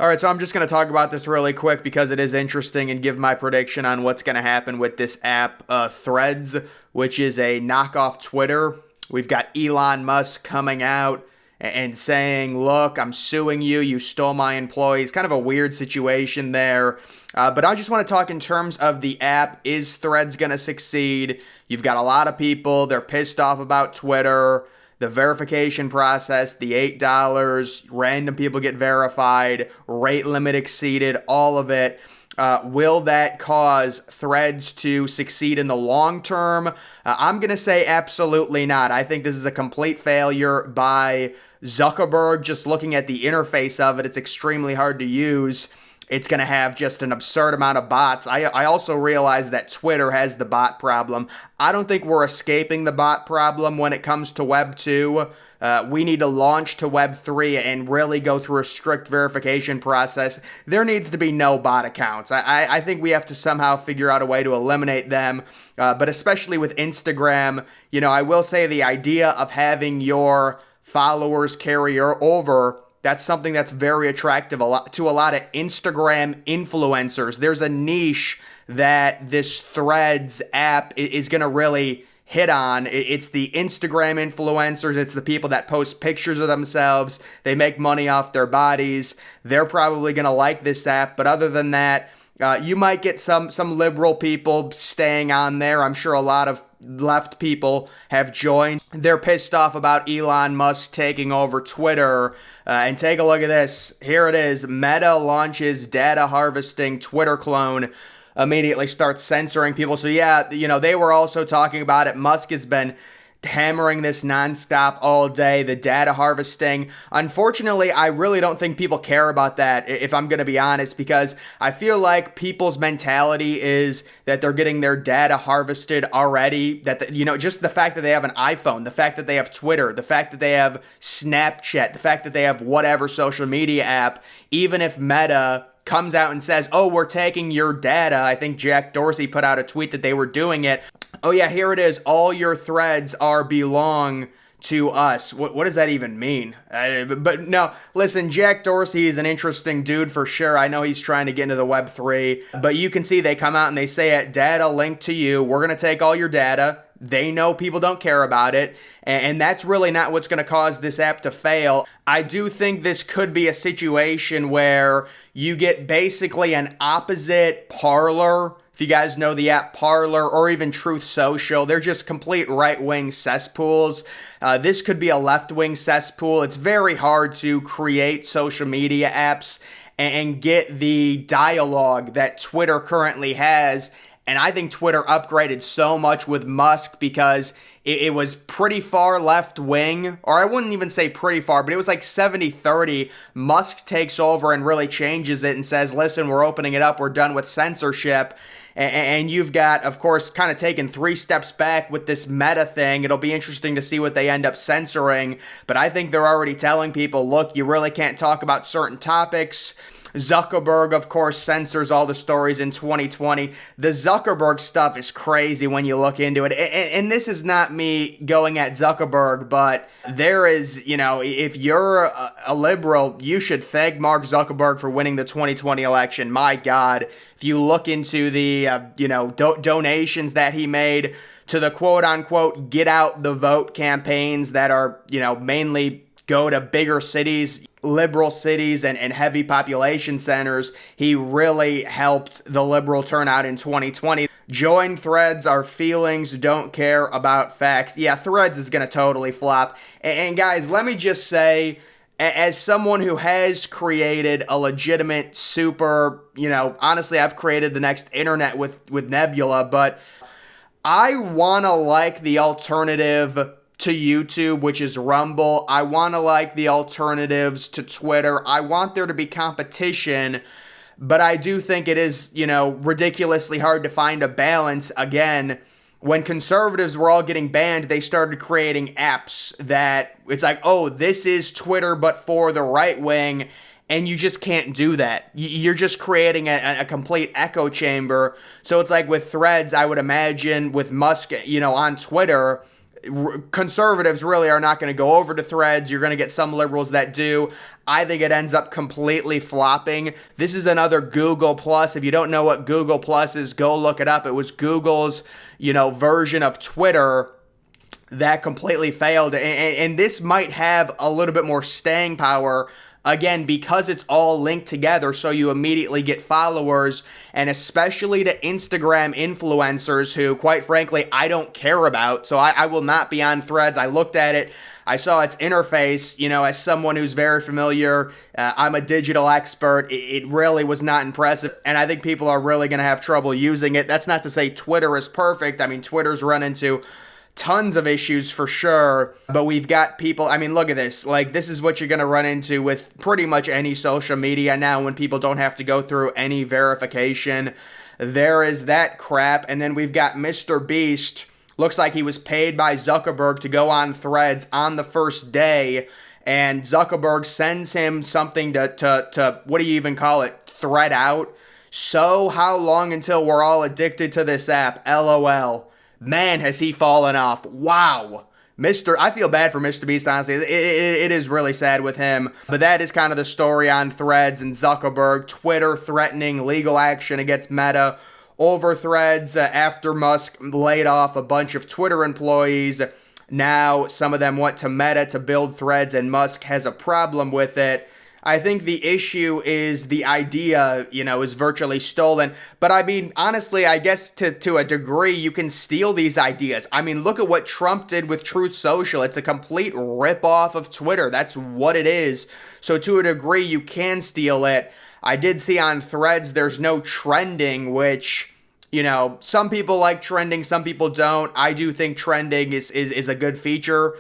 All right, so I'm just going to talk about this really quick because it is interesting and give my prediction on what's going to happen with this app, Threads, which is a knockoff Twitter. We've got Elon Musk coming out and saying, look, I'm suing you. You stole my employees. Kind of a weird situation there. But I just want to talk in terms of the app. Is Threads going to succeed? You've got a lot of people. They're pissed off about Twitter. The verification process, the $8, random people get verified, rate limit exceeded, all of it. Will that cause Threads to succeed in the long term? I'm going to say absolutely not. I think this is a complete failure by Zuckerberg. Just looking at the interface of it, it's extremely hard to use. It's going to have just an absurd amount of bots. I also realize that Twitter has the bot problem. I don't think we're escaping the bot problem when it comes to Web 2. We need to launch to Web 3 and really go through a strict verification process. There needs to be no bot accounts. I think we have to somehow figure out a way to eliminate them. But especially with Instagram, I will say the idea of having your followers carry over, that's something that's very attractive to a lot of Instagram influencers. There's a niche that this Threads app is going to really hit on. It's the Instagram influencers. It's the people that post pictures of themselves. They make money off their bodies. They're probably going to like this app. But other than that, you might get some liberal people staying on there. I'm sure a lot of left people have joined. They're pissed off about Elon Musk taking over Twitter. And take a look at this. Here it is. Meta launches data harvesting Twitter clone. Immediately starts censoring people. So yeah, they were also talking about it. Musk has been hammering this nonstop all day, the data harvesting. Unfortunately, I really don't think people care about that, if I'm going to be honest, because I feel like people's mentality is that they're getting their data harvested already, that, just the fact that they have an iPhone, the fact that they have Twitter, the fact that they have Snapchat, the fact that they have whatever social media app, even if Meta comes out and says, oh, we're taking your data. I think Jack Dorsey put out a tweet that they were doing it. Oh yeah, here it is. All your threads belong to us. What does that even mean? But no, listen, Jack Dorsey is an interesting dude for sure. I know he's trying to get into the Web3, but you can see they come out and they say, data linked to you. We're going to take all your data. They know people don't care about it, and that's really not what's going to cause this app to fail. I do think this could be a situation where you get basically an opposite Parler. If you guys know the app Parler or even Truth Social, they're just complete right-wing cesspools. This could be a left-wing cesspool. It's very hard to create social media apps and get the dialogue that Twitter currently has. And I think Twitter upgraded so much with Musk because it was pretty far left wing, or I wouldn't even say pretty far, but it was like 70-30. Musk takes over and really changes it and says, listen, we're opening it up. We're done with censorship. And you've got, of course, kind of taken 3 steps back with this Meta thing. It'll be interesting to see what they end up censoring. But I think they're already telling people, look, you really can't talk about certain topics. Zuckerberg, of course, censors all the stories in 2020. The Zuckerberg stuff is crazy when you look into it. And this is not me going at Zuckerberg, but there is, if you're a liberal, you should thank Mark Zuckerberg for winning the 2020 election. My God, if you look into the, donations that he made to the quote-unquote get out the vote campaigns that are, mainly go to bigger cities, liberal cities and heavy population centers. He really helped the liberal turnout in 2020. Join Threads, our feelings, don't care about facts. Yeah, Threads is going to totally flop. And guys, let me just say, as someone who has created a legitimate super, honestly, I've created the next internet with Nebula, but I want to like the alternative to YouTube, which is Rumble. I want to like the alternatives to Twitter. I want there to be competition, but I do think it is, ridiculously hard to find a balance. Again, when conservatives were all getting banned, they started creating apps that it's like, oh, this is Twitter, but for the right wing. And you just can't do that. You're just creating a complete echo chamber. So it's like with Threads, I would imagine with Musk, on Twitter, conservatives really are not going to go over to Threads. You're going to get some liberals that do. I think it ends up completely flopping. This is another Google Plus. If you don't know what Google Plus is, go look it up. It was Google's, version of Twitter that completely failed. And this might have a little bit more staying power, again, because it's all linked together, so you immediately get followers, and especially to Instagram influencers who, quite frankly, I don't care about. So I will not be on Threads. I looked at it. I saw its interface, as someone who's very familiar. I'm a digital expert. It really was not impressive, and I think people are really going to have trouble using it. That's not to say Twitter is perfect. I mean, Twitter's run into tons of issues for sure, but we've got people, look at this. This is what you're going to run into with pretty much any social media now when people don't have to go through any verification. There is that crap, and then we've got Mr. Beast. Looks like he was paid by Zuckerberg to go on Threads on the first day, and Zuckerberg sends him something to what do you even call it? Thread out. So how long until we're all addicted to this app? LOL. Man, has he fallen off. Wow. I feel bad for Mr. Beast, honestly. It is really sad with him. But that is kind of the story on Threads and Zuckerberg. Twitter threatening legal action against Meta over Threads after Musk laid off a bunch of Twitter employees. Now some of them went to Meta to build Threads, and Musk has a problem with it. I think the issue is the idea, is virtually stolen. But honestly, I guess to a degree, you can steal these ideas. Look at what Trump did with Truth Social. It's a complete ripoff of Twitter. That's what it is. So to a degree, you can steal it. I did see on Threads there's no trending, which, some people like trending, some people don't. I do think trending is a good feature.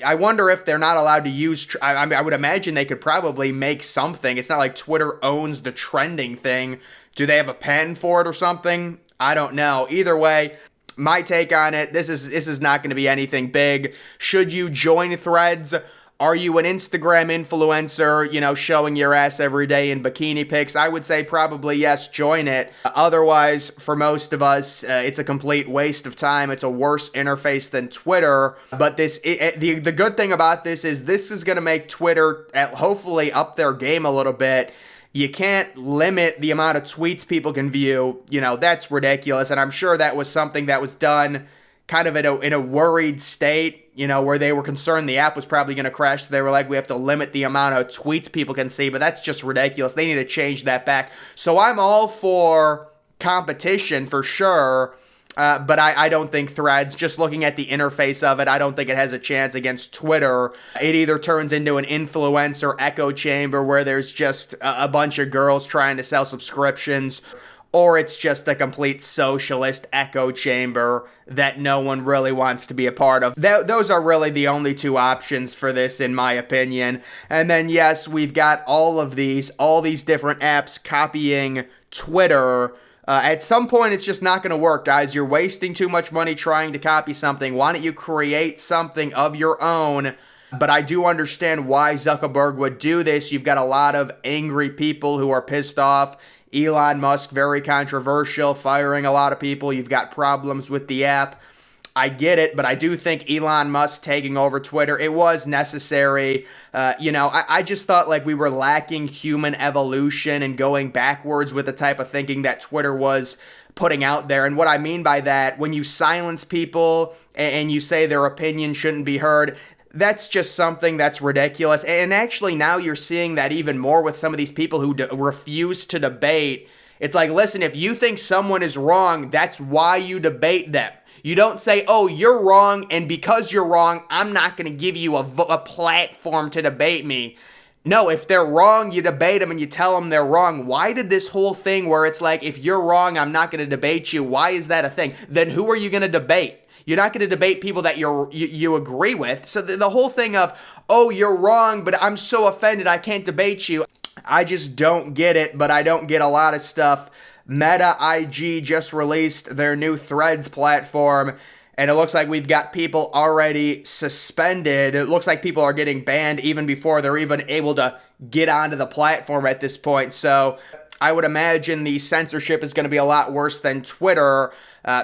I wonder if they're not allowed to use, I would imagine they could probably make something. It's not like Twitter owns the trending thing. Do they have a patent for it or something? I don't know. Either way, my take on it, this is not going to be anything big. Should you join Threads? Are you an Instagram influencer, showing your ass every day in bikini pics? I would say probably yes, join it. Otherwise, for most of us, it's a complete waste of time. It's a worse interface than Twitter. But the good thing about this is going to make Twitter hopefully up their game a little bit. You can't limit the amount of tweets people can view. That's ridiculous. And I'm sure that was something that was done kind of in a worried state, where they were concerned the app was probably going to crash. So they were like, we have to limit the amount of tweets people can see, but that's just ridiculous. They need to change that back. So I'm all for competition for sure, but I don't think Threads, just looking at the interface of it, I don't think it has a chance against Twitter. It either turns into an influencer echo chamber where there's just a bunch of girls trying to sell subscriptions, or it's just a complete socialist echo chamber that no one really wants to be a part of. Those are really the only two options for this, in my opinion. And then, yes, we've got all these different apps copying Twitter. At some point, it's just not going to work, guys. You're wasting too much money trying to copy something. Why don't you create something of your own? But I do understand why Zuckerberg would do this. You've got a lot of angry people who are pissed off. Elon Musk, very controversial, firing a lot of people. You've got problems with the app. I get it, but I do think Elon Musk taking over Twitter, it was necessary. I just thought we were lacking human evolution and going backwards with the type of thinking that Twitter was putting out there. And what I mean by that, when you silence people and you say their opinion shouldn't be heard, that's just something that's ridiculous. And actually now you're seeing that even more with some of these people who refuse to debate. It's like, listen, if you think someone is wrong, that's why you debate them. You don't say, oh, you're wrong, and because you're wrong, I'm not going to give you a platform to debate me. No, if they're wrong, you debate them and you tell them they're wrong. Why did this whole thing where it's like, if you're wrong, I'm not going to debate you, why is that a thing? Then who are you going to debate? You're not going to debate people that you agree with. So the whole thing of, oh, you're wrong, but I'm so offended I can't debate you. I just don't get it, but I don't get a lot of stuff. Meta IG just released their new Threads platform, and it looks like we've got people already suspended. It looks like people are getting banned even before they're even able to get onto the platform at this point. So I would imagine the censorship is going to be a lot worse than Twitter.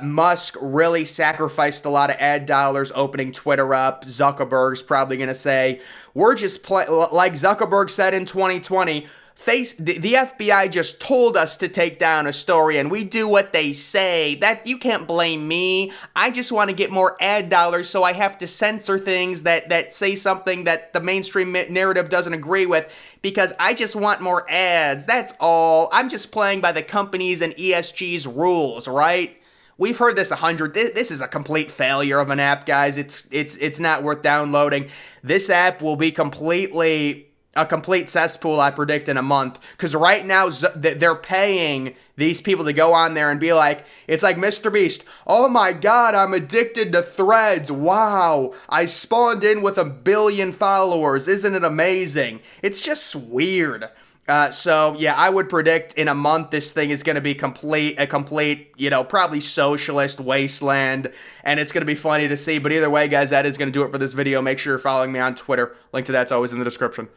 Musk really sacrificed a lot of ad dollars opening Twitter up. Zuckerberg's probably going to say, we're just like Zuckerberg said in 2020, the FBI just told us to take down a story and we do what they say. That you can't blame me. I just want to get more ad dollars, so I have to censor things that say something that the mainstream narrative doesn't agree with because I just want more ads. That's all. I'm just playing by the company's and ESG's rules, right? We've heard this 100. This is a complete failure of an app, guys. It's not worth downloading. This app will be a complete cesspool, I predict, in a month. Because right now, they're paying these people to go on there and be like, it's like Mr. Beast. Oh my God, I'm addicted to Threads. Wow, I spawned in with 1 billion followers. Isn't it amazing? It's just weird. So yeah, I would predict in a month this thing is going to be a complete, probably socialist wasteland, and it's going to be funny to see. But either way, guys, that is going to do it for this video. Make sure you're following me on Twitter. Link to that's always in the description.